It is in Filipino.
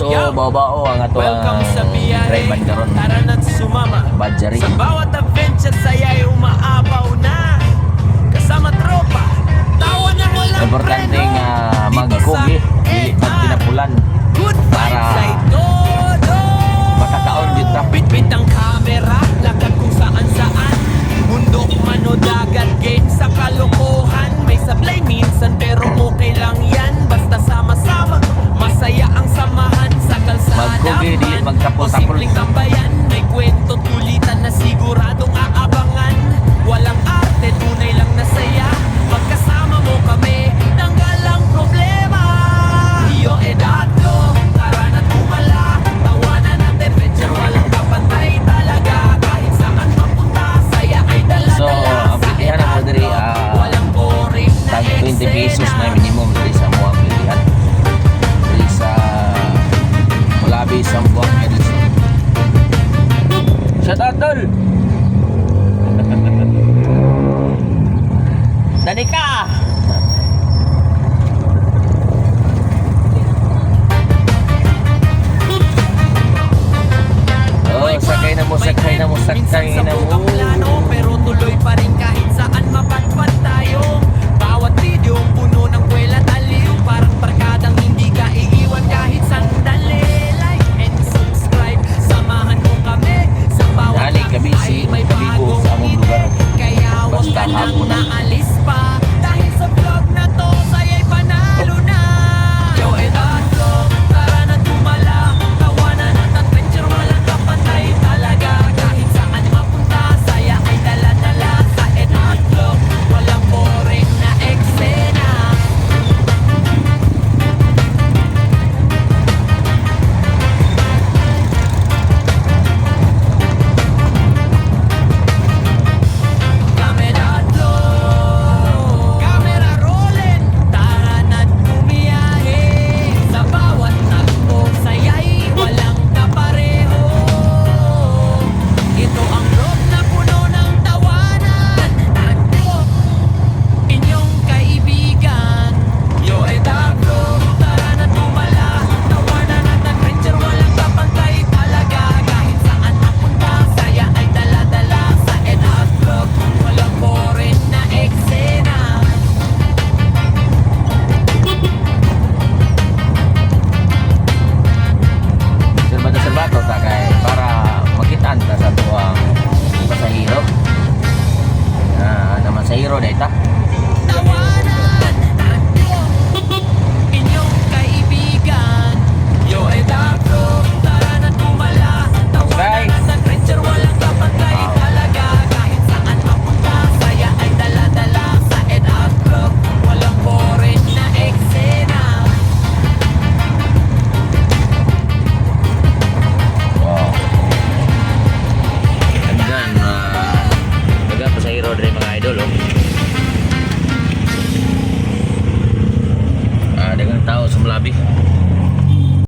So, babao ang ato Welcome sa biyahe, drive karon. tara na't sumama. Badjari. Sa bawat adventure saya'y umaapaw na. Kasama tropa, tawa na walang Importante preno. nga Dito magkugi, sa dili AR. magtinapulan Good vibes para ay todo. makakaon jud ta. Bitbit ang camera, lakad kung saan saan. Bundok man o dagat, game sa kalokohan. May sablay minsan pero okay lang yan. Basta sama-sama, masaya ang samahan. Sa kalsada Magkugi, dili man magtapol-tapol. o simpleng tambayan. May kwento tulitan na siguradong aabangan. Walang arte, tunay lang na saya. Magkasama mo kami, tanggal ang problema. Iyo edad ko, tara na't kumala. Tawanan at adventure, walang kapantay talaga. Kahit saan mapunta, saya ay dala-dala. So, ang pilihan na mo diri, walang boring na tag 20 pesos na eksena. minimum diri sa mo ang pilihan. Diri sa Mulabi sa Buang Edison. Shout out tol. Danika.